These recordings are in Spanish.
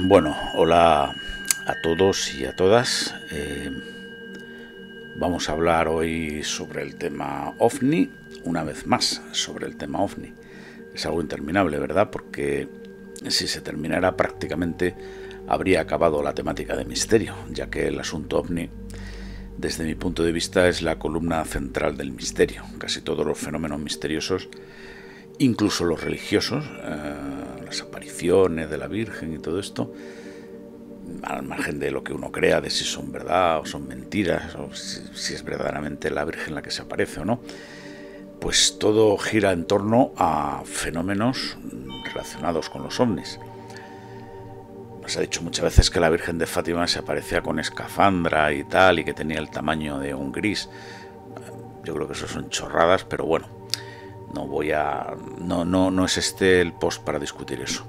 Bueno, hola a todos y a todas. Vamos a hablar hoy sobre el tema OVNI, una vez más sobre el tema OVNI. Es algo interminable, ¿verdad? Porque si se terminara prácticamente habría acabado la temática de misterio, ya que el asunto OVNI, desde mi punto de vista, es la columna central del misterio. Casi todos los fenómenos misteriosos, incluso los religiosos, las apariciones de la Virgen y todo esto, al margen de lo que uno crea, de si son verdad o son mentiras, o si es verdaderamente la Virgen la que se aparece o no, pues todo gira en torno a fenómenos relacionados con los ovnis. Nos ha dicho muchas veces que la Virgen de Fátima se aparecía con escafandra y tal, y que tenía el tamaño de un gris. Yo creo que eso son chorradas, pero bueno, no es este el post para discutir eso.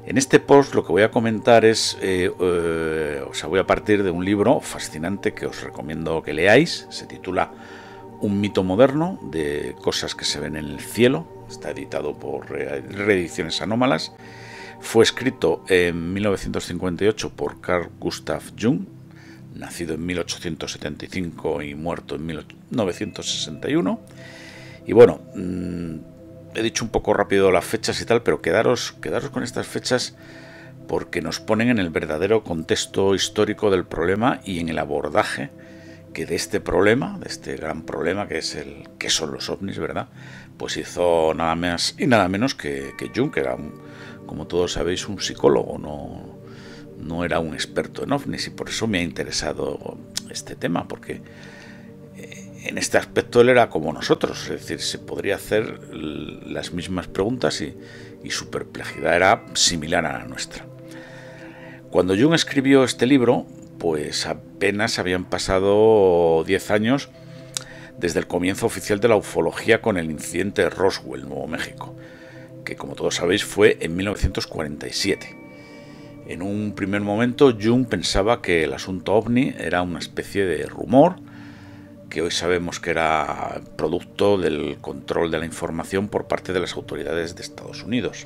En este post lo que voy a comentar es, voy a partir de un libro fascinante que os recomiendo que leáis. Se titula Un mito moderno de cosas que se ven en el cielo. Está editado por Reediciones Anómalas. Fue escrito en 1958 por Carl Gustav Jung, nacido en 1875 y muerto en 1961. Y bueno, he dicho un poco rápido las fechas y tal, pero quedaros con estas fechas porque nos ponen en el verdadero contexto histórico del problema y en el abordaje que de este problema, de este gran problema que es que son los ovnis, ¿verdad? Pues hizo nada más y nada menos que Jung, que era, como todos sabéis, un psicólogo, no era un experto en ovnis, y por eso me ha interesado este tema, porque en este aspecto él era como nosotros, es decir, se podría hacer las mismas preguntas y su perplejidad era similar a la nuestra. Cuando Jung escribió este libro, pues apenas habían pasado 10 años desde el comienzo oficial de la ufología con el incidente de Roswell, Nuevo México, que como todos sabéis fue en 1947. En un primer momento Jung pensaba que el asunto OVNI era una especie de rumor, que hoy sabemos que era producto del control de la información por parte de las autoridades de Estados Unidos.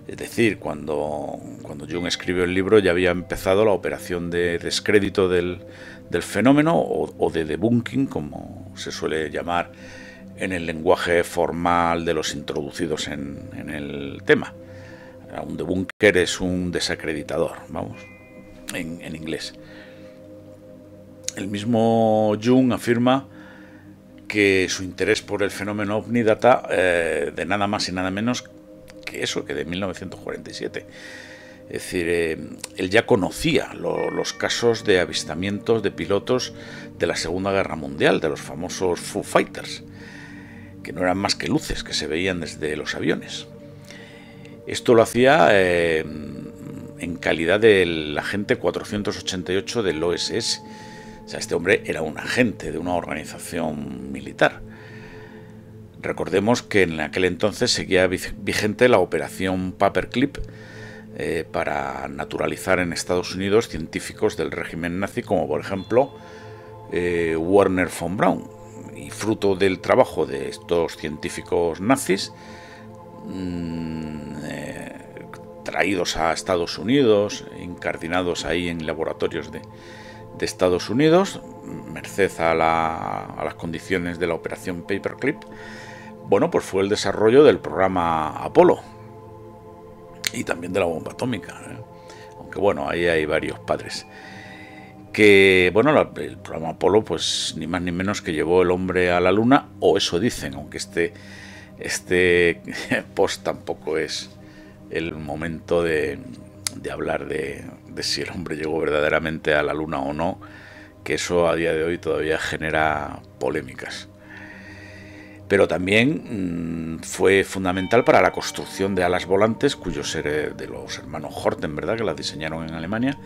Es decir, cuando Jung escribió el libro ya había empezado la operación de descrédito del fenómeno o de debunking, como se suele llamar en el lenguaje formal de los introducidos en el tema. Un debunker es un desacreditador, vamos, en inglés. El mismo Jung afirma que su interés por el fenómeno OVNI data de nada más y nada menos que eso, que de 1947. Es decir, él ya conocía los casos de avistamientos de pilotos de la Segunda Guerra Mundial, de los famosos Foo Fighters, que no eran más que luces que se veían desde los aviones. Esto lo hacía en calidad del agente 488 del OSS. O sea, este hombre era un agente de una organización militar. Recordemos que en aquel entonces seguía vigente la operación Paperclip para naturalizar en Estados Unidos científicos del régimen nazi, como por ejemplo Werner von Braun. Y fruto del trabajo de estos científicos nazis, traídos a Estados Unidos, incardinados ahí en laboratorios de Estados Unidos, merced a las condiciones de la operación Paperclip, bueno, pues fue el desarrollo del programa Apolo y también de la bomba atómica, aunque bueno, ahí hay varios padres. Que bueno, el programa Apolo, pues ni más ni menos que llevó el hombre a la luna, o eso dicen, aunque este post tampoco es el momento de hablar de si el hombre llegó verdaderamente a la luna o no, que eso a día de hoy todavía genera polémicas. Pero también fue fundamental para la construcción de alas volantes, de los hermanos Horten, ¿verdad?, que las diseñaron en Alemania,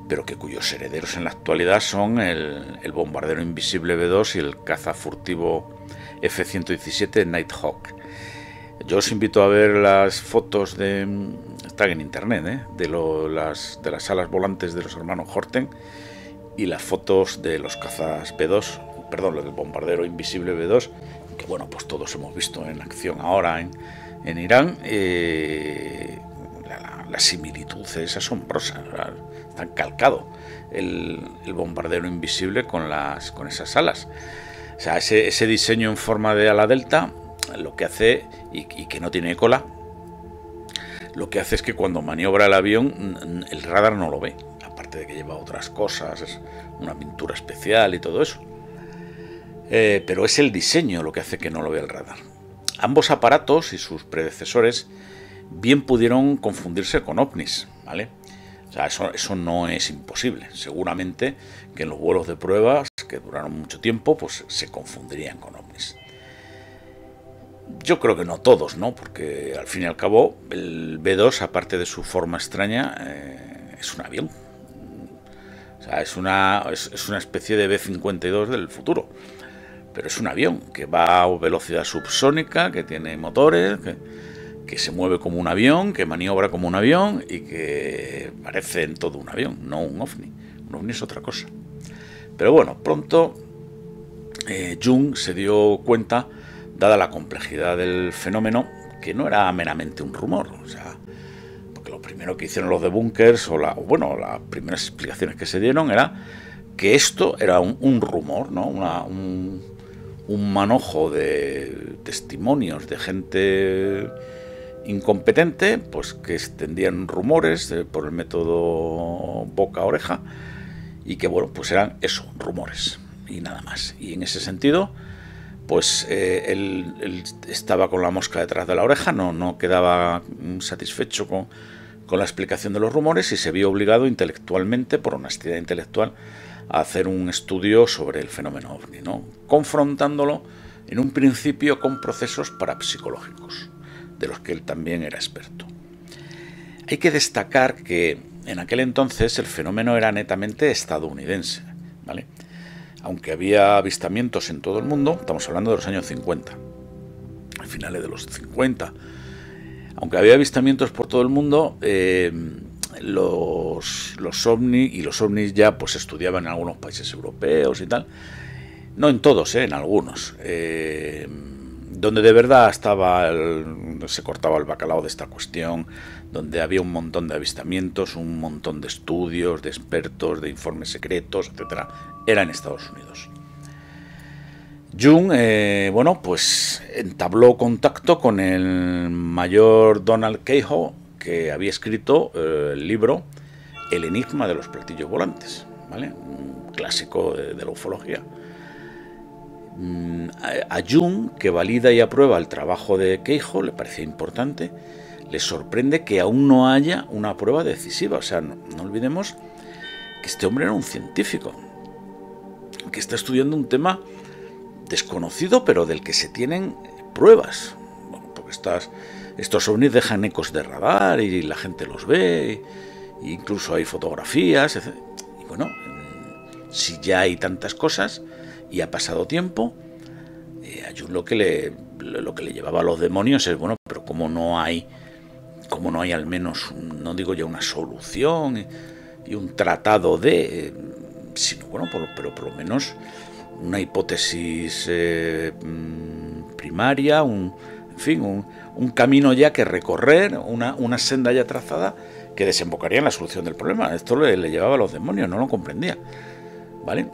pero cuyos herederos en la actualidad son el bombardero invisible B-2 y el caza furtivo F-117 Nighthawk. Yo os invito a ver las fotos están en internet, de las alas volantes de los hermanos Horten y las fotos de los cazas B2, perdón, del bombardero invisible B2, que bueno, pues todos hemos visto en acción ahora en Irán. la similitud es asombrosa. Está calcado el bombardero invisible con esas alas. O sea, ese diseño en forma de ala delta, lo que hace, y que no tiene cola, lo que hace es que cuando maniobra el avión, el radar no lo ve. Aparte de que lleva otras cosas, es una pintura especial y todo eso. Pero es el diseño lo que hace que no lo vea el radar. Ambos aparatos y sus predecesores bien pudieron confundirse con ovnis, ¿vale? O sea, eso no es imposible. Seguramente que en los vuelos de pruebas, que duraron mucho tiempo, pues se confundirían con ovnis. Yo creo que no todos, ¿no? Porque al fin y al cabo el B-2, aparte de su forma extraña, es un avión. O sea, es una especie de B-52 del futuro. Pero es un avión que va a velocidad subsónica, que tiene motores, que se mueve como un avión, que maniobra como un avión y que parece en todo un avión, no un ovni. Un ovni es otra cosa. Pero bueno, pronto Jung se dio cuenta, dada la complejidad del fenómeno, que no era meramente un rumor. O sea, porque lo primero que hicieron los debunkers, las primeras explicaciones que se dieron era que esto era un rumor, ¿no? Un manojo de testimonios de gente incompetente, pues que extendían rumores por el método boca-oreja, y que bueno, pues eran eso, rumores y nada más. Y en ese sentido, pues él estaba con la mosca detrás de la oreja, no quedaba satisfecho con la explicación de los rumores, y se vio obligado intelectualmente, por honestidad intelectual, a hacer un estudio sobre el fenómeno ovni, ¿no? Confrontándolo en un principio con procesos parapsicológicos, de los que él también era experto. Hay que destacar que en aquel entonces el fenómeno era netamente estadounidense, ¿vale? Aunque había avistamientos en todo el mundo, estamos hablando de los años 50, a finales de los 50, aunque había avistamientos por todo el mundo, los ovnis, y los ovnis ya pues se estudiaban en algunos países europeos y tal, no en todos, en algunos, donde de verdad se cortaba el bacalao de esta cuestión, donde había un montón de avistamientos, un montón de estudios, de expertos, de informes secretos, etcétera, era en Estados Unidos. Jung, pues entabló contacto con el mayor Donald Keyhoe, que había escrito el libro El enigma de los platillos volantes, ¿vale? Un clásico de la ufología. A Jung, que valida y aprueba el trabajo de Keyhoe, le parecía importante, le sorprende que aún no haya una prueba decisiva. O sea, no olvidemos que este hombre era un científico, que está estudiando un tema desconocido, pero del que se tienen pruebas. Bueno, porque estos ovnis dejan ecos de radar y la gente los ve, e incluso hay fotografías, etc. Y bueno, si ya hay tantas cosas y ha pasado tiempo, a Jung lo que le llevaba a los demonios es, bueno, pero como no hay al menos, no digo ya una solución y un tratado sino bueno, pero por lo menos una hipótesis primaria, un camino ya que recorrer, una senda ya trazada que desembocaría en la solución del problema. Esto le llevaba a los demonios, no lo comprendía, ¿vale?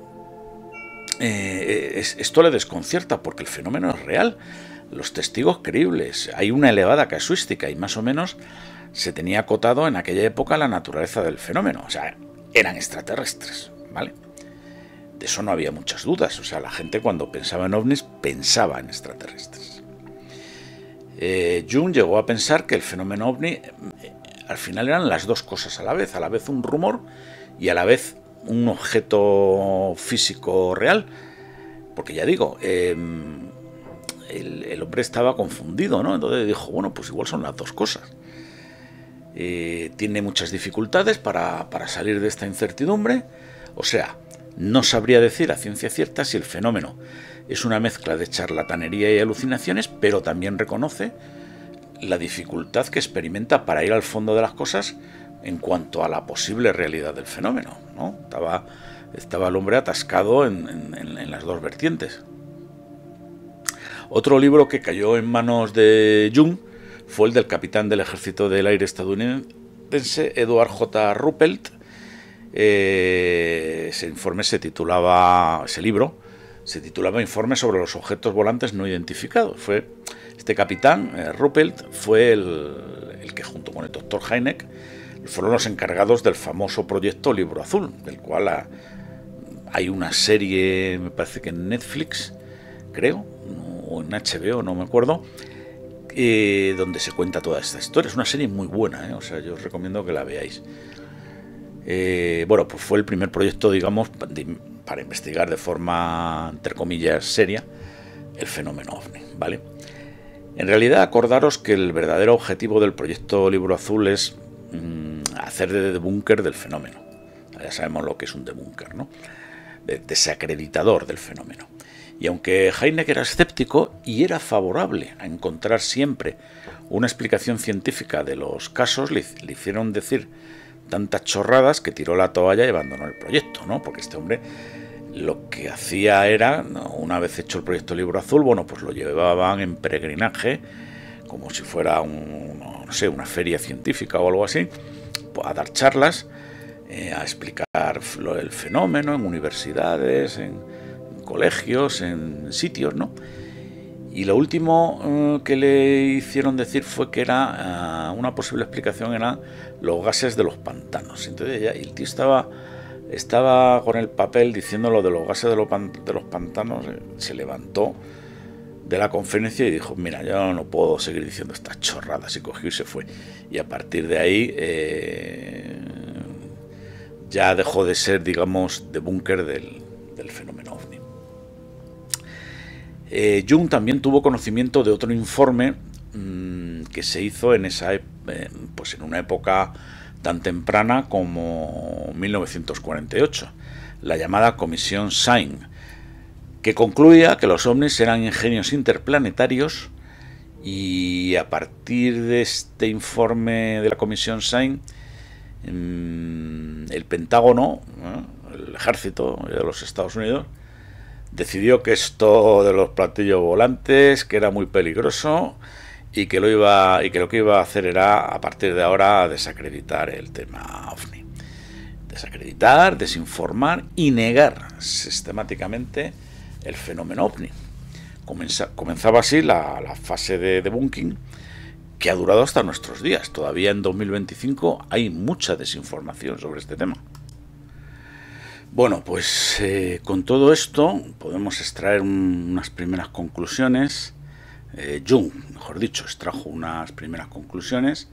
Esto le desconcierta porque el fenómeno es real, los testigos creíbles, hay una elevada casuística y más o menos se tenía acotado en aquella época la naturaleza del fenómeno, o sea, eran extraterrestres, ¿vale? De eso no había muchas dudas, o sea, la gente cuando pensaba en ovnis pensaba en extraterrestres. Jung llegó a pensar que el fenómeno ovni al final eran las dos cosas a la vez un rumor y a la vez un objeto físico real, porque ya digo, el hombre estaba confundido, ¿no? Entonces dijo, bueno, pues igual son las dos cosas. Tiene muchas dificultades para salir de esta incertidumbre, o sea, no sabría decir a ciencia cierta si el fenómeno es una mezcla de charlatanería y alucinaciones, pero también reconoce la dificultad que experimenta para ir al fondo de las cosas en cuanto a la posible realidad del fenómeno, ¿no? Estaba el hombre atascado en las dos vertientes. Otro libro que cayó en manos de Jung fue el del capitán del ejército del aire estadounidense Edward J. Ruppelt. Ese libro se titulaba Informe sobre los objetos volantes no identificados. Este capitán, Ruppelt, fue el que junto con el doctor Hynek fueron los encargados del famoso proyecto Libro Azul, del cual hay una serie, me parece que en Netflix, creo, o en HBO, no me acuerdo, donde se cuenta toda esta historia. Es una serie muy buena, o sea, yo os recomiendo que la veáis. Bueno, pues fue el primer proyecto, digamos, para investigar de forma, entre comillas, seria el fenómeno OVNI, ¿vale? En realidad, acordaros que el verdadero objetivo del proyecto Libro Azul es hacer de debunker del fenómeno. Ya sabemos lo que es un debunker, ¿no? Desacreditador del fenómeno. Y aunque Hynek era escéptico y era favorable a encontrar siempre una explicación científica de los casos, le hicieron decir tantas chorradas que tiró la toalla y abandonó el proyecto, ¿no? Porque este hombre lo que hacía era, una vez hecho el proyecto Libro Azul, bueno, pues lo llevaban en peregrinaje, como si fuera no sé, una feria científica o algo así, pues a dar charlas, a explicar el fenómeno en universidades, en colegios, en sitios, ¿no? Y lo último que le hicieron decir fue que era una posible explicación eran los gases de los pantanos. Entonces el tío estaba con el papel diciendo lo de los gases de los pantanos, se levantó de la conferencia y dijo, mira, yo no puedo seguir diciendo estas chorradas, y cogió y se fue. Y a partir de ahí ya dejó de ser, digamos, debunker del fenómeno OVNI. Jung también tuvo conocimiento de otro informe que se hizo en pues en una época tan temprana como 1948, la llamada Comisión Sein, que concluía que los ovnis eran ingenios interplanetarios, y a partir de este informe de la Comisión Sein, el Pentágono, el ejército de los Estados Unidos, decidió que esto de los platillos volantes, que era muy peligroso, y que lo que iba a hacer era, a partir de ahora, desacreditar el tema OVNI. Desacreditar, desinformar y negar sistemáticamente el fenómeno OVNI. Comenzaba así la fase de debunking, que ha durado hasta nuestros días. Todavía en 2025 hay mucha desinformación sobre este tema. Bueno, pues con todo esto podemos extraer unas primeras conclusiones. Jung, mejor dicho, extrajo unas primeras conclusiones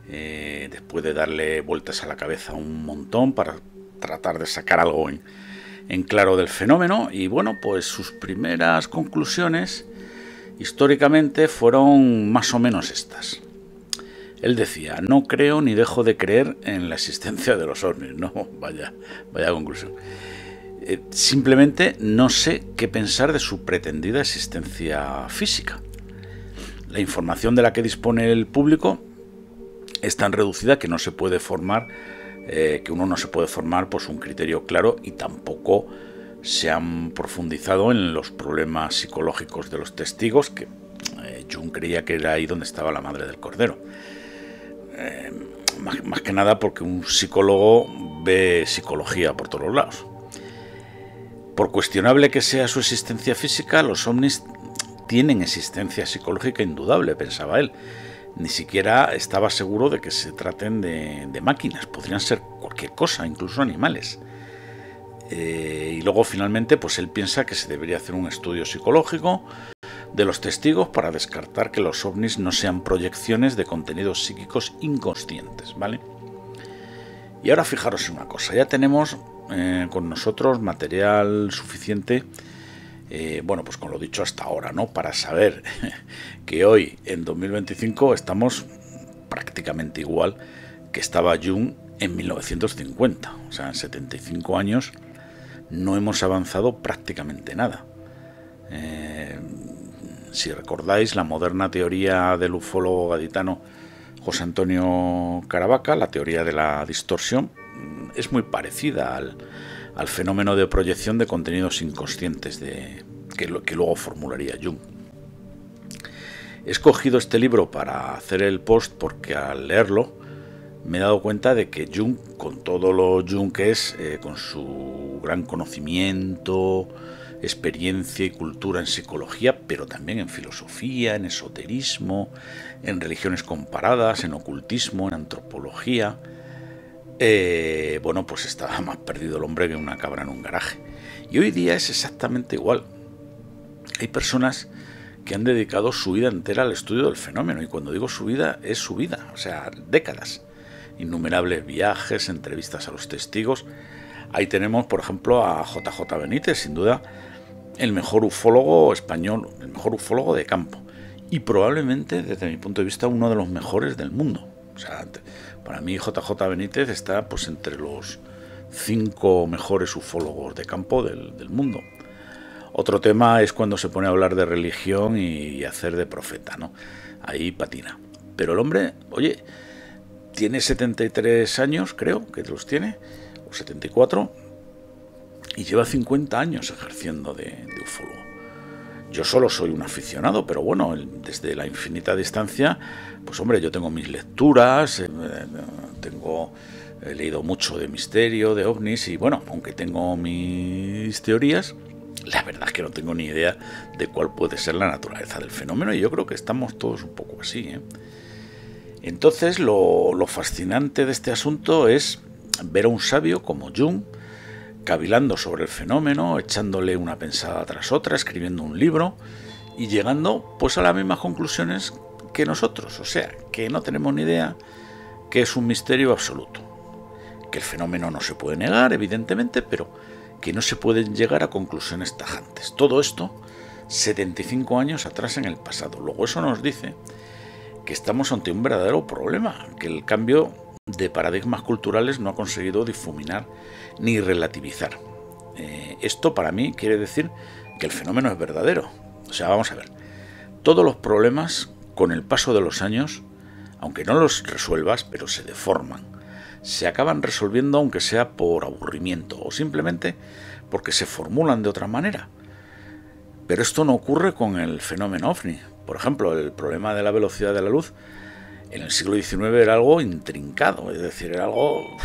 después de darle vueltas a la cabeza un montón para tratar de sacar algo en claro del fenómeno. Y bueno, pues sus primeras conclusiones históricamente fueron más o menos estas. Él decía, no creo ni dejo de creer en la existencia de los ovnis. No, vaya conclusión. Simplemente no sé qué pensar de su pretendida existencia física. La información de la que dispone el público es tan reducida que no se puede formar, uno no se puede formar pues un criterio claro, y tampoco se han profundizado en los problemas psicológicos de los testigos, que Jung creía que era ahí donde estaba la madre del cordero. Más que nada porque un psicólogo ve psicología por todos lados. Por cuestionable que sea su existencia física, los ovnis tienen existencia psicológica indudable, pensaba él. Ni siquiera estaba seguro de que se traten de máquinas, podrían ser cualquier cosa, incluso animales. Y luego finalmente pues él piensa que se debería hacer un estudio psicológico de los testigos para descartar que los ovnis no sean proyecciones de contenidos psíquicos inconscientes, ¿vale? Y ahora fijaros en una cosa, ya tenemos con nosotros material suficiente, bueno, pues con lo dicho hasta ahora, ¿no? Para saber que hoy, en 2025, estamos prácticamente igual que estaba Jung en 1950. O sea, en 75 años no hemos avanzado prácticamente nada. Si recordáis la moderna teoría del ufólogo gaditano José Antonio Caravaca, la teoría de la distorsión, es muy parecida al fenómeno de proyección de contenidos inconscientes que luego formularía Jung. He escogido este libro para hacer el post porque al leerlo me he dado cuenta de que Jung, con todo lo Jung que es, con su gran conocimiento, experiencia y cultura en psicología, pero también en filosofía, en esoterismo, en religiones comparadas, en ocultismo, en antropología, bueno, pues estaba más perdido el hombre que una cabra en un garaje. Y hoy día es exactamente igual. Hay personas que han dedicado su vida entera al estudio del fenómeno, y cuando digo su vida, es su vida, o sea, décadas. Innumerables viajes, entrevistas a los testigos. Ahí tenemos, por ejemplo, a JJ Benítez, sin duda el mejor ufólogo español, el mejor ufólogo de campo, y probablemente, desde mi punto de vista, uno de los mejores del mundo. O sea, para mí JJ Benítez está pues entre los 5 mejores ufólogos de campo del mundo. Otro tema es cuando se pone a hablar de religión y hacer de profeta, ¿no? Ahí patina. Pero el hombre, oye, tiene 73 años, creo que los tiene, o 74, y lleva 50 años ejerciendo de ufólogo. Yo solo soy un aficionado, pero bueno, desde la infinita distancia, pues hombre, yo tengo mis lecturas, he leído mucho de misterio, de ovnis, y bueno, aunque tengo mis teorías, la verdad es que no tengo ni idea de cuál puede ser la naturaleza del fenómeno, y yo creo que estamos todos un poco así, ¿eh? Entonces, lo fascinante de este asunto es ver a un sabio como Jung cavilando sobre el fenómeno, echándole una pensada tras otra, escribiendo un libro y llegando pues a las mismas conclusiones que nosotros, o sea, que no tenemos ni idea, que es un misterio absoluto, que el fenómeno no se puede negar, evidentemente, pero que no se pueden llegar a conclusiones tajantes. Todo esto 75 años atrás en el pasado. Luego eso nos dice que estamos ante un verdadero problema, que el cambio de paradigmas culturales no ha conseguido difuminar ni relativizar. Esto para mí quiere decir que el fenómeno es verdadero. O sea, vamos a ver, todos los problemas con el paso de los años, aunque no los resuelvas, pero se deforman, se acaban resolviendo aunque sea por aburrimiento o simplemente porque se formulan de otra manera. Pero esto no ocurre con el fenómeno OVNI. Por ejemplo, el problema de la velocidad de la luz en el siglo XIX era algo intrincado, es decir, era algo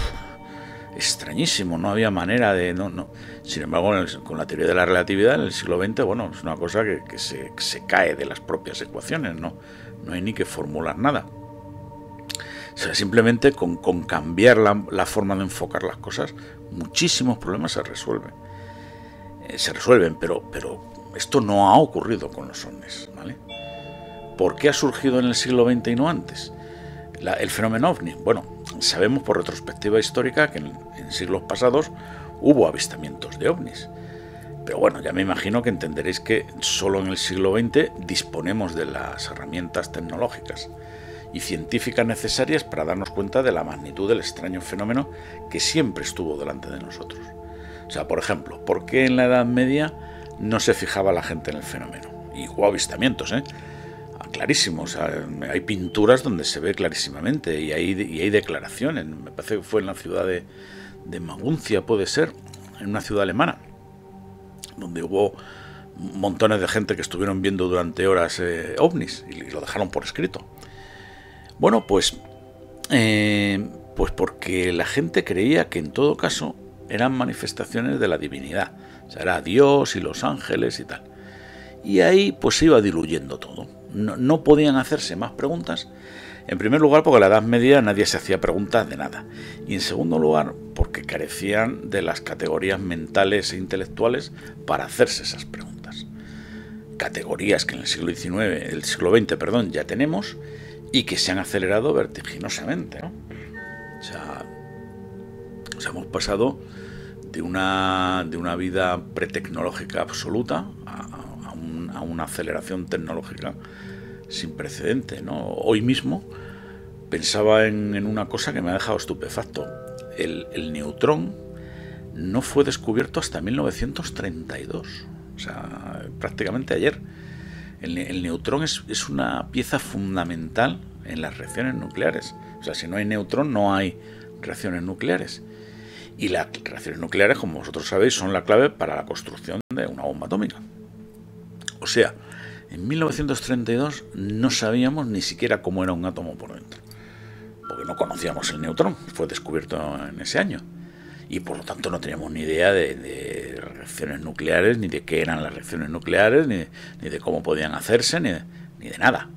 extrañísimo, no había manera de... no. Sin embargo, con la teoría de la relatividad en el siglo XX, bueno, es una cosa que se cae de las propias ecuaciones, no hay ni que formular nada. O sea, simplemente con cambiar la forma de enfocar las cosas, muchísimos problemas se resuelven. Pero esto no ha ocurrido con los ovnis, ¿vale? ¿Por qué ha surgido en el siglo XX y no antes? El fenómeno OVNI. Bueno, sabemos por retrospectiva histórica que en siglos pasados hubo avistamientos de ovnis. Pero bueno, ya me imagino que entenderéis que solo en el siglo XX disponemos de las herramientas tecnológicas y científicas necesarias para darnos cuenta de la magnitud del extraño fenómeno que siempre estuvo delante de nosotros. O sea, por ejemplo, ¿por qué en la Edad Media no se fijaba la gente en el fenómeno? Y hubo avistamientos, clarísimo, o sea, hay pinturas donde se ve clarísimamente y hay declaraciones. Me parece que fue en la ciudad de Maguncia, puede ser, en una ciudad alemana, donde hubo montones de gente que estuvieron viendo durante horas ovnis y lo dejaron por escrito. Bueno, pues porque la gente creía que en todo caso eran manifestaciones de la divinidad, o sea, era Dios y los ángeles y tal. Y ahí pues se iba diluyendo todo. No podían hacerse más preguntas. En primer lugar, porque en la Edad Media nadie se hacía preguntas de nada. Y en segundo lugar, porque carecían de las categorías mentales e intelectuales para hacerse esas preguntas. Categorías que en el siglo XX, ya tenemos y que se han acelerado vertiginosamente, ¿no? O sea, hemos pasado de una vida pretecnológica absoluta a una aceleración tecnológica sin precedente, ¿no? Hoy mismo pensaba en una cosa que me ha dejado estupefacto. El neutrón no fue descubierto hasta 1932, o sea, prácticamente ayer. El neutrón es una pieza fundamental en las reacciones nucleares. O sea, si no hay neutrón, no hay reacciones nucleares. Y las reacciones nucleares, como vosotros sabéis, son la clave para la construcción de una bomba atómica. O sea, en 1932 no sabíamos ni siquiera cómo era un átomo por dentro, porque no conocíamos el neutrón, fue descubierto en ese año. Y por lo tanto no teníamos ni idea de reacciones nucleares, ni de qué eran las reacciones nucleares, ni de cómo podían hacerse, ni de nada.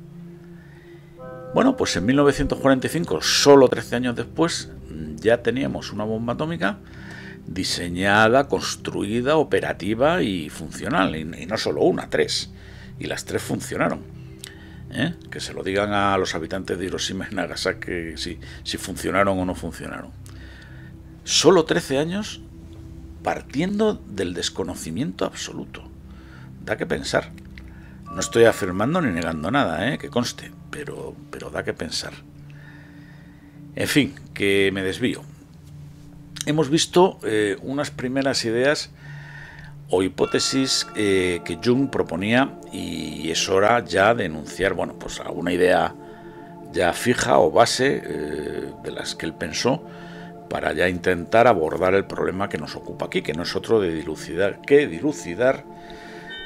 Bueno, pues en 1945, solo 13 años después, ya teníamos una bomba atómica diseñada, construida, operativa y funcional. Y no solo una, 3. Y las 3 funcionaron. Que se lo digan a los habitantes de Hiroshima y Nagasaki si funcionaron o no funcionaron. Solo 13 años partiendo del desconocimiento absoluto. Da que pensar. No estoy afirmando ni negando nada, que conste, pero da que pensar. En fin, que me desvío. Hemos visto unas primeras ideas o hipótesis que Jung proponía, y es hora ya de enunciar, bueno, pues alguna idea ya fija o base de las que él pensó, para ya intentar abordar el problema que nos ocupa aquí, que no es otro de dilucidar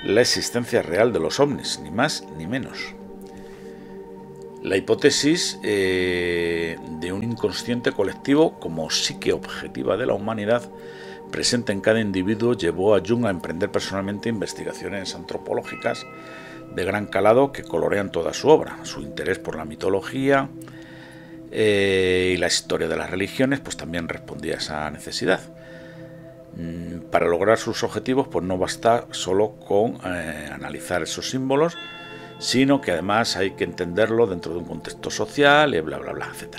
la existencia real de los ovnis, ni más ni menos. La hipótesis de un inconsciente colectivo como psique objetiva de la humanidad presente en cada individuo llevó a Jung a emprender personalmente investigaciones antropológicas de gran calado que colorean toda su obra. Su interés por la mitología y la historia de las religiones pues también respondía a esa necesidad. Para lograr sus objetivos pues no basta solo con analizar esos símbolos, sino que además hay que entenderlo dentro de un contexto social, bla bla bla, etc.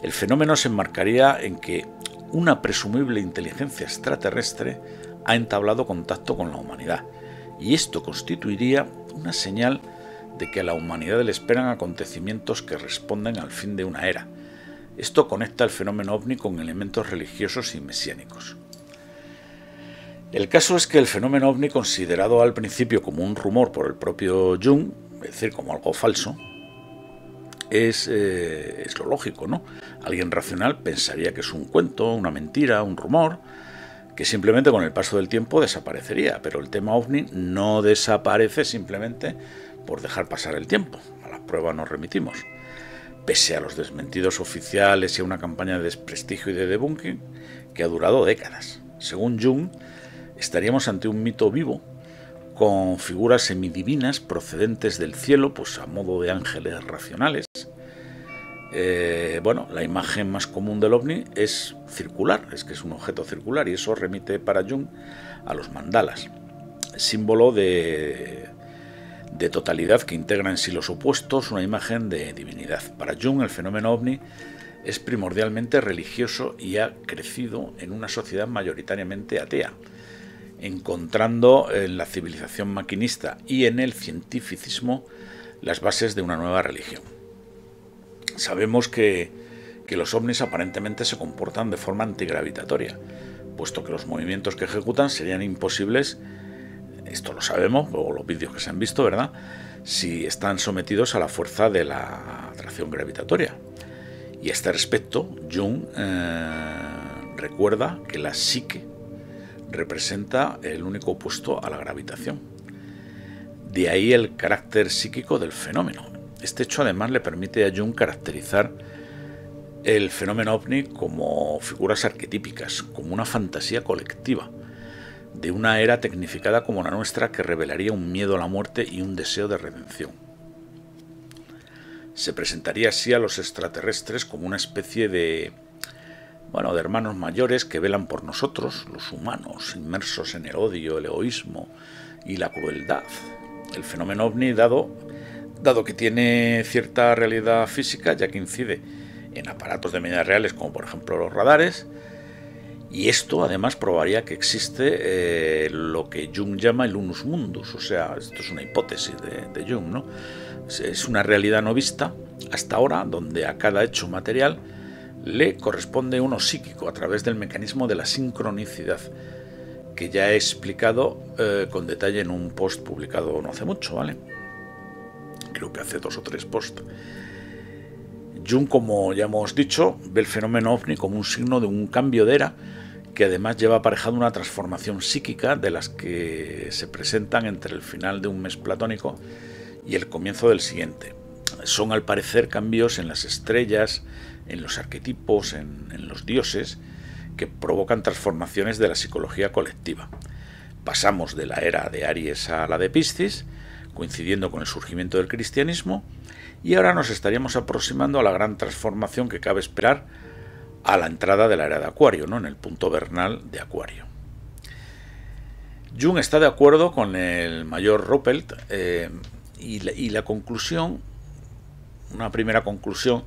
El fenómeno se enmarcaría en que una presumible inteligencia extraterrestre ha entablado contacto con la humanidad, y esto constituiría una señal de que a la humanidad le esperan acontecimientos que responden al fin de una era. Esto conecta el fenómeno ovni con elementos religiosos y mesiánicos. El caso es que el fenómeno ovni, considerado al principio como un rumor por el propio Jung, es decir, como algo falso, es lo lógico, ¿no? Alguien racional pensaría que es un cuento, una mentira, un rumor, que simplemente con el paso del tiempo desaparecería, pero el tema ovni no desaparece simplemente por dejar pasar el tiempo. A la prueba nos remitimos. Pese a los desmentidos oficiales y a una campaña de desprestigio y de debunking que ha durado décadas. Según Jung, estaríamos ante un mito vivo con figuras semidivinas procedentes del cielo, pues a modo de ángeles racionales. Bueno, la imagen más común del ovni es circular, es que es un objeto circular, y eso remite para Jung a los mandalas, símbolo de totalidad que integra en sí los opuestos, una imagen de divinidad. Para Jung el fenómeno ovni es primordialmente religioso y ha crecido en una sociedad mayoritariamente atea, encontrando en la civilización maquinista y en el cientificismo las bases de una nueva religión. Sabemos que los ovnis aparentemente se comportan de forma antigravitatoria, puesto que los movimientos que ejecutan serían imposibles, esto lo sabemos, o los vídeos que se han visto, ¿verdad?, si están sometidos a la fuerza de la atracción gravitatoria. Y a este respecto, Jung recuerda que la psique representa el único opuesto a la gravitación. De ahí el carácter psíquico del fenómeno. Este hecho además le permite a Jung caracterizar el fenómeno ovni como figuras arquetípicas, como una fantasía colectiva de una era tecnificada como la nuestra, que revelaría un miedo a la muerte y un deseo de redención. Se presentaría así a los extraterrestres como una especie de hermanos mayores que velan por nosotros, los humanos, inmersos en el odio, el egoísmo y la crueldad. El fenómeno ovni, dado que tiene cierta realidad física, ya que incide en aparatos de medida reales como por ejemplo los radares, y esto además probaría que existe lo que Jung llama el unus mundus, o sea, esto es una hipótesis de Jung, ¿no? Es una realidad no vista hasta ahora, donde a cada hecho material le corresponde uno psíquico a través del mecanismo de la sincronicidad, que ya he explicado con detalle en un post publicado no hace mucho, ¿vale? Creo que hace 2 o 3 posts. Jung, como ya hemos dicho, ve el fenómeno ovni como un signo de un cambio de era, que además lleva aparejado una transformación psíquica de las que se presentan entre el final de un mes platónico y el comienzo del siguiente. son al parecer cambios en las estrellas, en los arquetipos, en los dioses, que provocan transformaciones de la psicología colectiva. Pasamos de la era de Aries a la de Piscis, coincidiendo con el surgimiento del cristianismo, y ahora nos estaríamos aproximando a la gran transformación que cabe esperar a la entrada de la era de Acuario, ¿no?, en el punto vernal de Acuario. Jung está de acuerdo con el mayor Ruppelt, y la conclusión, una primera conclusión,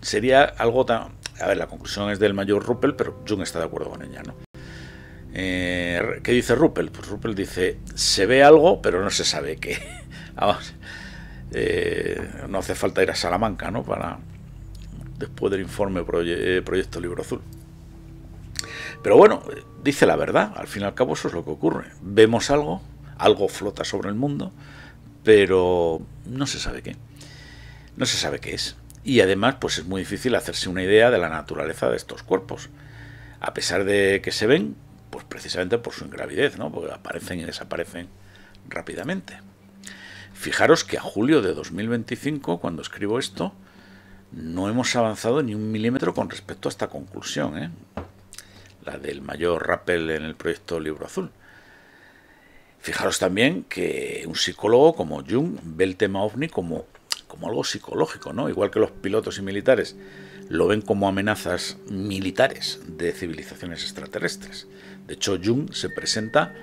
sería algo tan... A ver, la conclusión es del mayor Ruppelt, pero Jung está de acuerdo con ella, ¿no? ¿Qué dice Ruppelt? Pues Ruppelt dice, se ve algo, pero no se sabe qué. Vamos, no hace falta ir a Salamanca, ¿no?, para después del informe Proyecto Libro Azul. Pero bueno, dice la verdad, al fin y al cabo eso es lo que ocurre. Vemos algo, algo flota sobre el mundo, pero no se sabe qué. No se sabe qué es. Y además, pues es muy difícil hacerse una idea de la naturaleza de estos cuerpos. A pesar de que se ven, pues precisamente por su ingravidez, ¿no?, porque aparecen y desaparecen rápidamente. Fijaros que a julio de 2025, cuando escribo esto, no hemos avanzado ni un milímetro con respecto a esta conclusión, ¿eh?, la del mayor Ruppelt en el proyecto Libro Azul. Fijaros también que un psicólogo como Jung ve el tema OVNI como algo psicológico, ¿no? Igual que los pilotos y militares lo ven como amenazas militares de civilizaciones extraterrestres. De hecho, Jung se presenta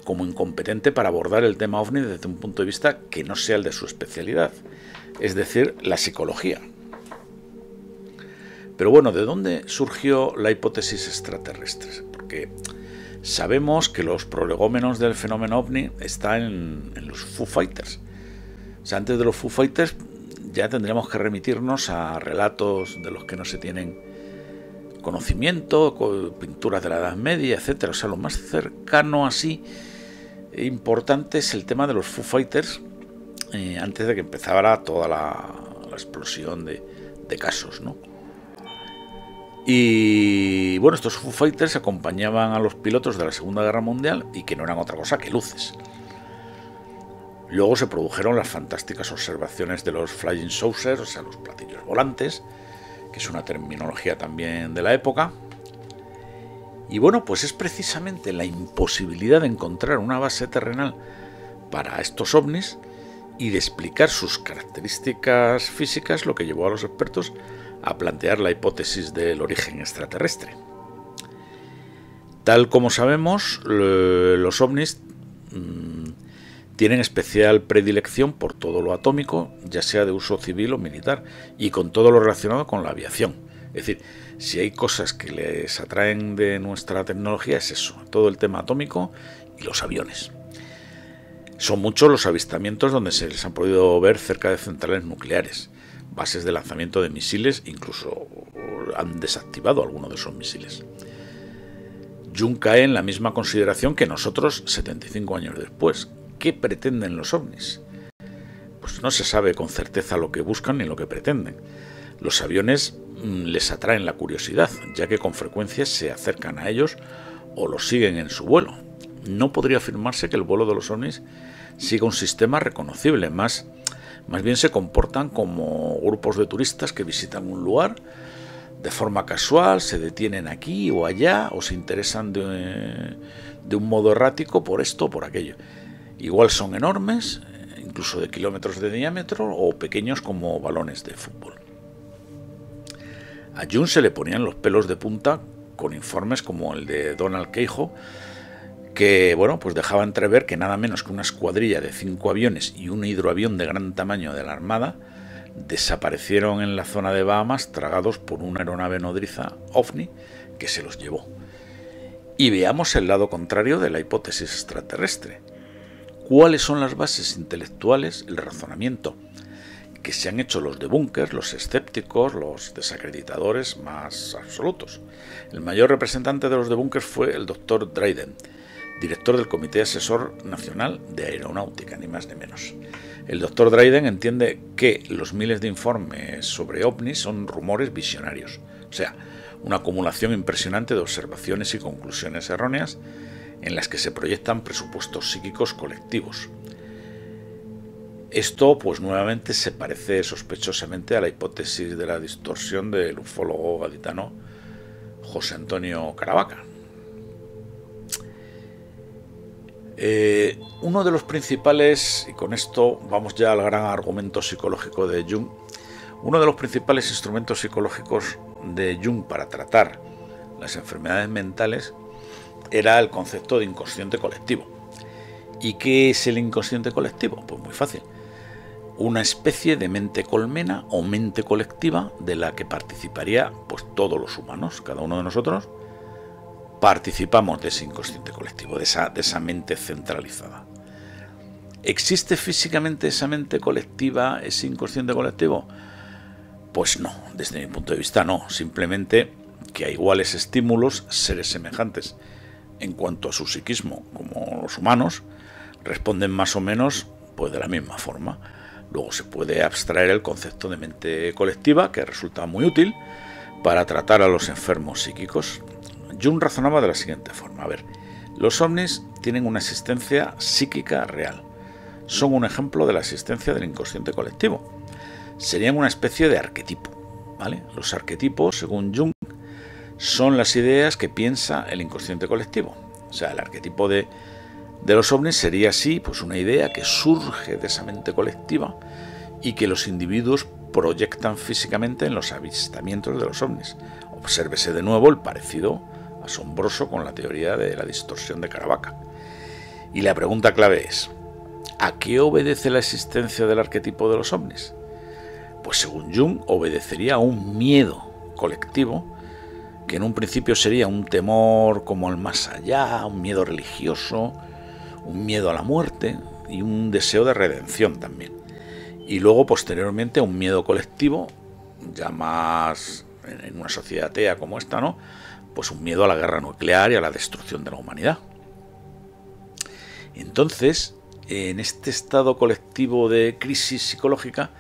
como incompetente para abordar el tema OVNI desde un punto de vista que no sea el de su especialidad, es decir, la psicología. Pero bueno, ¿de dónde surgió la hipótesis extraterrestre? Porque sabemos que los prolegómenos del fenómeno OVNI están en los Foo Fighters. O sea, antes de los Foo Fighters ya tendríamos que remitirnos a relatos de los que no se tienen conocimiento, pinturas de la Edad Media, etcétera. O sea, lo más cercano así e importante es el tema de los Foo Fighters, antes de que empezara toda la explosión de casos, ¿no? Y bueno, estos Foo Fighters acompañaban a los pilotos de la Segunda Guerra Mundial y que no eran otra cosa que luces. Luego se produjeron las fantásticas observaciones de los Flying Saucers, o sea, los platillos volantes, que es una terminología también de la época. Y bueno, pues es precisamente la imposibilidad de encontrar una base terrenal para estos ovnis y de explicar sus características físicas lo que llevó a los expertos a plantear la hipótesis del origen extraterrestre. Tal como sabemos, los ovnis tienen especial predilección por todo lo atómico, ya sea de uso civil o militar, y con todo lo relacionado con la aviación. Es decir, si hay cosas que les atraen de nuestra tecnología es eso, todo el tema atómico y los aviones. Son muchos los avistamientos donde se les han podido ver cerca de centrales nucleares, bases de lanzamiento de misiles, incluso han desactivado algunos de esos misiles. Jung cae en la misma consideración que nosotros 75 años después. ¿Qué pretenden los ovnis? Pues no se sabe con certeza lo que buscan ni lo que pretenden. Los aviones les atraen la curiosidad, ya que con frecuencia se acercan a ellos o los siguen en su vuelo. No podría afirmarse que el vuelo de los ovnis siga un sistema reconocible, más bien se comportan como grupos de turistas que visitan un lugar de forma casual, se detienen aquí o allá o se interesan de un modo errático por esto o por aquello. Igual son enormes, incluso de kilómetros de diámetro, o pequeños como balones de fútbol. A Jung se le ponían los pelos de punta con informes como el de Donald Keyhoe, que bueno, pues dejaba entrever que nada menos que una escuadrilla de 5 aviones y un hidroavión de gran tamaño de la Armada desaparecieron en la zona de Bahamas tragados por una aeronave nodriza OVNI que se los llevó. Y veamos el lado contrario de la hipótesis extraterrestre. ¿Cuáles son las bases intelectuales, el razonamiento que se han hecho los debunkers, los escépticos, los desacreditadores más absolutos? El mayor representante de los debunkers fue el Dr. Dryden, director del Comité Asesor Nacional de Aeronáutica, ni más ni menos. El Dr. Dryden entiende que los miles de informes sobre ovnis son rumores visionarios, o sea, una acumulación impresionante de observaciones y conclusiones erróneas en las que se proyectan presupuestos psíquicos colectivos. Esto, pues nuevamente, se parece sospechosamente a la hipótesis de la distorsión del ufólogo gaditano José Antonio Caravaca. Uno de los principales, y con esto vamos ya al gran argumento psicológico de Jung, uno de los principales instrumentos psicológicos de Jung para tratar las enfermedades mentales era el concepto de inconsciente colectivo. ¿Y qué es el inconsciente colectivo? Pues muy fácil. Una especie de mente colmena o mente colectiva de la que participaría pues todos los humanos, cada uno de nosotros participamos de ese inconsciente colectivo, de esa mente centralizada. ¿Existe físicamente esa mente colectiva, ese inconsciente colectivo? Pues no, desde mi punto de vista no, simplemente que a iguales estímulos, seres semejantes en cuanto a su psiquismo como los humanos, responden más o menos pues de la misma forma. Luego se puede abstraer el concepto de mente colectiva, que resulta muy útil para tratar a los enfermos psíquicos. Jung razonaba de la siguiente forma. A ver, los ovnis tienen una existencia psíquica real. Son un ejemplo de la existencia del inconsciente colectivo. Serían una especie de arquetipo, ¿vale? Los arquetipos, según Jung, son las ideas que piensa el inconsciente colectivo. O sea, el arquetipo de los ovnis sería así, pues una idea que surge de esa mente colectiva y que los individuos proyectan físicamente en los avistamientos de los ovnis. Obsérvese de nuevo el parecido asombroso con la teoría de la distorsión de Caravaca. Y la pregunta clave es, ¿a qué obedece la existencia del arquetipo de los ovnis? Pues según Jung obedecería a un miedo colectivo que en un principio sería un temor como el más allá, un miedo religioso, un miedo a la muerte y un deseo de redención también. Y luego posteriormente un miedo colectivo, ya más en una sociedad atea como esta, ¿no? Pues un miedo a la guerra nuclear y a la destrucción de la humanidad. Entonces, en este estado colectivo de crisis psicológica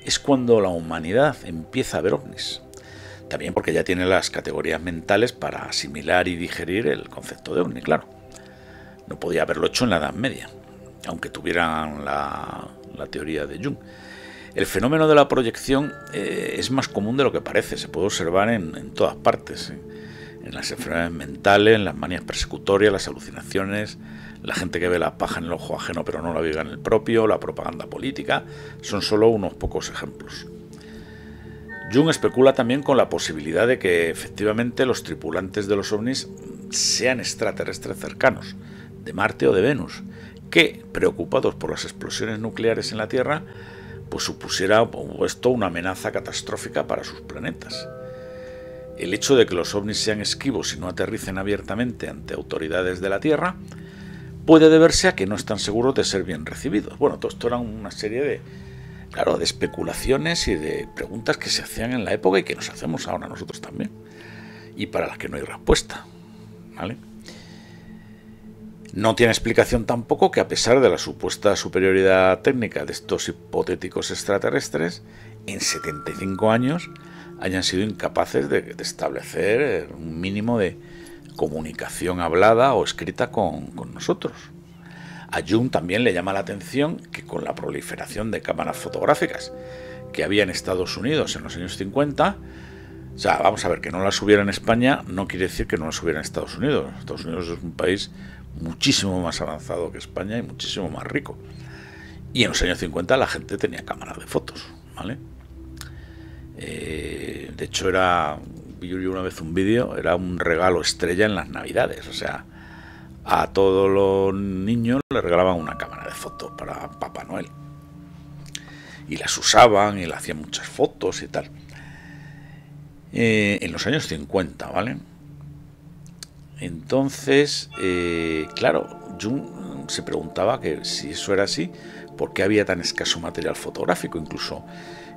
es cuando la humanidad empieza a ver ovnis. También porque ya tiene las categorías mentales para asimilar y digerir el concepto de ovni, claro. No podía haberlo hecho en la Edad Media, aunque tuvieran la teoría de Jung. El fenómeno de la proyección es más común de lo que parece, se puede observar en todas partes, en las enfermedades mentales, en las manías persecutorias, las alucinaciones, la gente que ve la paja en el ojo ajeno pero no la vive en el propio, la propaganda política, son solo unos pocos ejemplos. Jung especula también con la posibilidad de que efectivamente los tripulantes de los ovnis sean extraterrestres cercanos, de Marte o de Venus, que, preocupados por las explosiones nucleares en la Tierra, pues supusiera esto una amenaza catastrófica para sus planetas. El hecho de que los ovnis sean esquivos y no aterricen abiertamente ante autoridades de la Tierra puede deberse a que no están seguros de ser bien recibidos. Bueno, todo esto era una serie de especulaciones y de preguntas que se hacían en la época y que nos hacemos ahora nosotros también, y para las que no hay respuesta, ¿vale? No tiene explicación tampoco que, a pesar de la supuesta superioridad técnica de estos hipotéticos extraterrestres, en 75 años hayan sido incapaces de establecer un mínimo de comunicación hablada o escrita con nosotros. A Jung también le llama la atención que con la proliferación de cámaras fotográficas que había en Estados Unidos en los años 50, o sea, vamos a ver, que no las hubiera en España no quiere decir que no las hubiera en Estados Unidos. Estados Unidos es un país muchísimo más avanzado que España y muchísimo más rico. Y en los años 50 la gente tenía cámaras de fotos, ¿vale? De hecho, vi una vez un vídeo, era un regalo estrella en las Navidades, o sea, a todos los niños les regalaban una cámara de fotos para Papá Noel. Y las usaban y le hacían muchas fotos y tal. En los años 50, ¿vale? Entonces, claro, Jung se preguntaba que si eso era así, ¿por qué había tan escaso material fotográfico? Incluso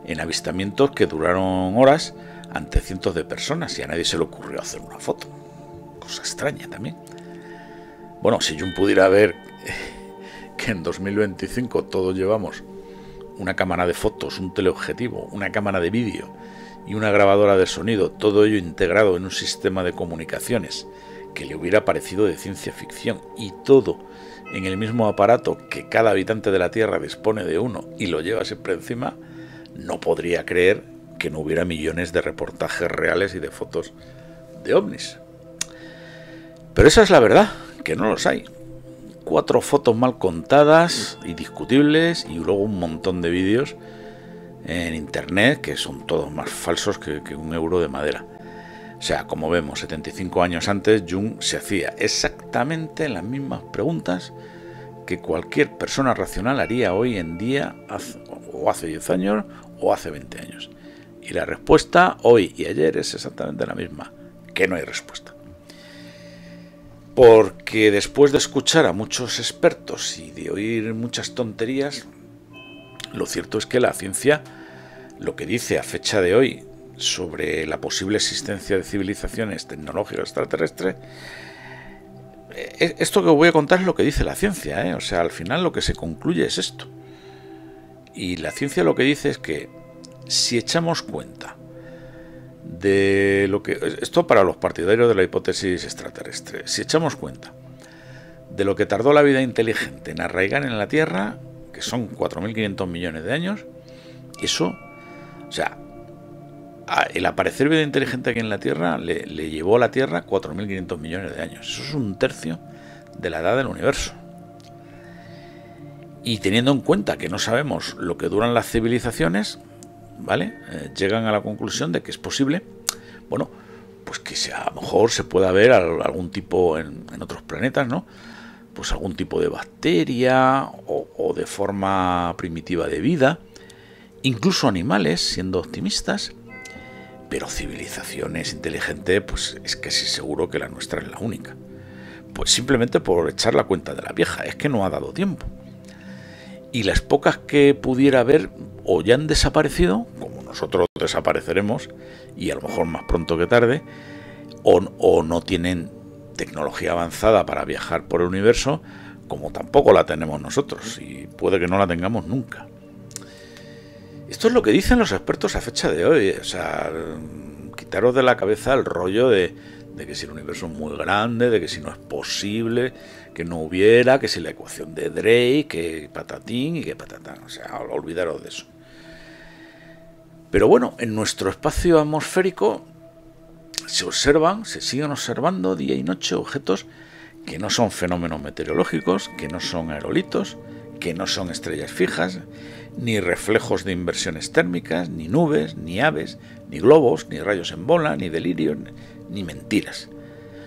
en avistamientos que duraron horas ante cientos de personas y a nadie se le ocurrió hacer una foto. Cosa extraña también. Bueno, si Jung pudiera ver que en 2025 todos llevamos una cámara de fotos, un teleobjetivo, una cámara de vídeo y una grabadora de sonido, todo ello integrado en un sistema de comunicaciones que le hubiera parecido de ciencia ficción, y todo en el mismo aparato que cada habitante de la Tierra dispone de uno y lo lleva siempre encima, no podría creer que no hubiera millones de reportajes reales y de fotos de ovnis. Pero esa es la verdad, que no los hay. 4 fotos mal contadas y discutibles, y luego un montón de vídeos en internet que son todos más falsos que un euro de madera. O sea, como vemos, 75 años antes, Jung se hacía exactamente las mismas preguntas que cualquier persona racional haría hoy en día, o hace 10 años, o hace 20 años. Y la respuesta hoy y ayer es exactamente la misma, que no hay respuesta. Porque después de escuchar a muchos expertos y de oír muchas tonterías, lo cierto es que la ciencia, lo que dice a fecha de hoy sobre la posible existencia de civilizaciones tecnológicas extraterrestres, esto que os voy a contar es lo que dice la ciencia, ¿eh? O sea, al final lo que se concluye es esto. Y la ciencia lo que dice es que si echamos cuenta de lo que... Esto para los partidarios de la hipótesis extraterrestre. Si echamos cuenta de lo que tardó la vida inteligente en arraigar en la Tierra, que son 4.500 millones de años, eso, o sea, el aparecer vida inteligente aquí en la Tierra le llevó a la Tierra 4.500 millones de años. Eso es 1/3 de la edad del universo. Y teniendo en cuenta que no sabemos lo que duran las civilizaciones, ¿vale? Llegan a la conclusión de que es posible, bueno, pues que a lo mejor se pueda ver algún tipo en otros planetas, ¿no? Pues algún tipo de bacteria o de forma primitiva de vida, incluso animales, siendo optimistas. Pero civilizaciones inteligentes, pues es casi seguro que la nuestra es la única. Pues simplemente por echar la cuenta de la vieja, es que no ha dado tiempo. Y las pocas que pudiera haber o ya han desaparecido, como nosotros desapareceremos, y a lo mejor más pronto que tarde, o no tienen tecnología avanzada para viajar por el universo, como tampoco la tenemos nosotros, y puede que no la tengamos nunca. Esto es lo que dicen los expertos a fecha de hoy. O sea, quitaros de la cabeza el rollo de que si el universo es muy grande, de que si no es posible, que no hubiera, que si la ecuación de Drake, que patatín y que patatán. O sea, olvidaros de eso. Pero bueno, en nuestro espacio atmosférico se siguen observando día y noche objetos que no son fenómenos meteorológicos, que no son aerolitos, que no son estrellas fijas, ni reflejos de inversiones térmicas, ni nubes, ni aves, ni globos, ni rayos en bola, ni delirios, ni mentiras.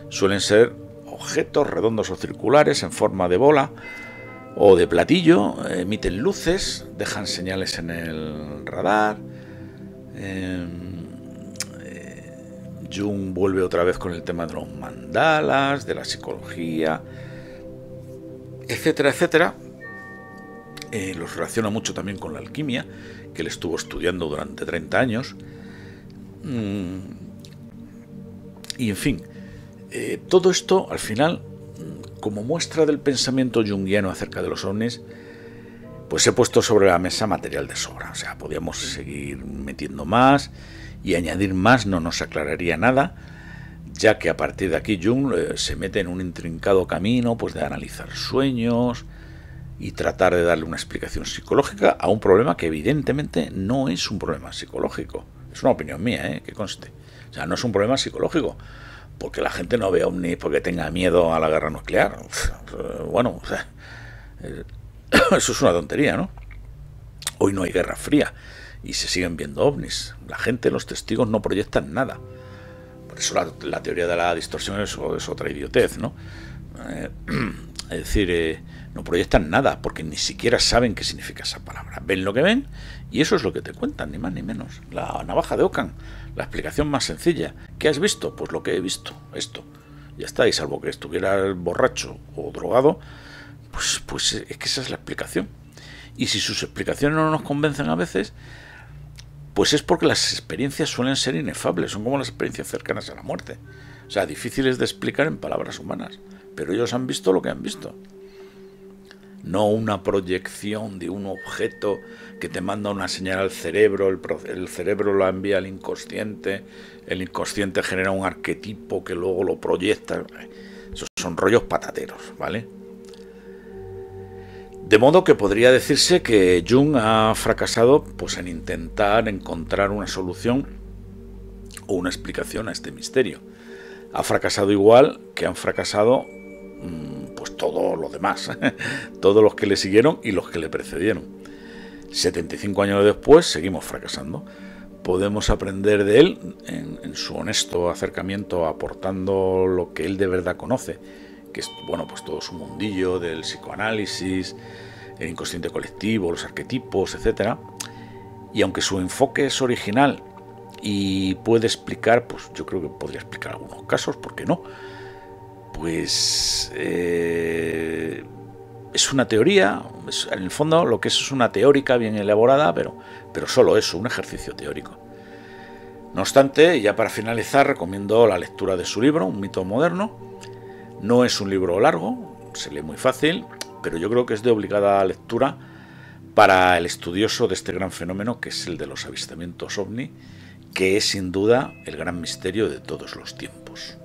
Suelen ser objetos redondos o circulares en forma de bola o de platillo, emiten luces, dejan señales en el radar. Jung vuelve otra vez con el tema de los mandalas, de la psicología, etcétera, etcétera. Los relaciona mucho también con la alquimia, que él estuvo estudiando durante 30 años. Y en fin, todo esto al final, como muestra del pensamiento junguiano acerca de los ovnis, pues he puesto sobre la mesa material de sobra. O sea, podíamos seguir metiendo más y añadir más, no nos aclararía nada, ya que a partir de aquí Jung se mete en un intrincado camino pues de analizar sueños y tratar de darle una explicación psicológica a un problema que evidentemente no es un problema psicológico. Es una opinión mía, que conste. O sea, no es un problema psicológico, porque la gente no ve ovnis porque tenga miedo a la guerra nuclear. Bueno, o sea, eso es una tontería, ¿no? Hoy no hay guerra fría y se siguen viendo ovnis. La gente, los testigos no proyectan nada. Por eso la teoría de la distorsión es otra idiotez, ¿no? Es decir, no proyectan nada porque ni siquiera saben qué significa esa palabra. Ven lo que ven y eso es lo que te cuentan, ni más ni menos. La navaja de Ockham, la explicación más sencilla. ¿Qué has visto? Pues lo que he visto, esto. Ya está, y salvo que estuviera borracho o drogado, pues es que esa es la explicación. Y si sus explicaciones no nos convencen a veces, pues es porque las experiencias suelen ser inefables, son como las experiencias cercanas a la muerte. O sea, difíciles de explicar en palabras humanas, pero ellos han visto lo que han visto. No una proyección de un objeto que te manda una señal al cerebro, el cerebro la envía al inconsciente, el inconsciente genera un arquetipo que luego lo proyecta. Esos son rollos patateros, ¿vale? De modo que podría decirse que Jung ha fracasado pues, en intentar encontrar una solución o una explicación a este misterio. Ha fracasado igual que han fracasado pues todos los demás, todos los que le siguieron y los que le precedieron. 75 años después seguimos fracasando. Podemos aprender de él en su honesto acercamiento, aportando lo que él de verdad conoce, que es bueno, pues todo su mundillo del psicoanálisis, el inconsciente colectivo, los arquetipos, etcétera. Y aunque su enfoque es original y puede explicar, pues yo creo que podría explicar algunos casos, ¿por qué no? Pues es una teoría, en el fondo lo que es una teórica bien elaborada, pero solo eso, un ejercicio teórico. No obstante, ya para finalizar, recomiendo la lectura de su libro, Un mito moderno. No es un libro largo, se lee muy fácil, pero yo creo que es de obligada lectura para el estudioso de este gran fenómeno que es el de los avistamientos ovni, que es sin duda el gran misterio de todos los tiempos.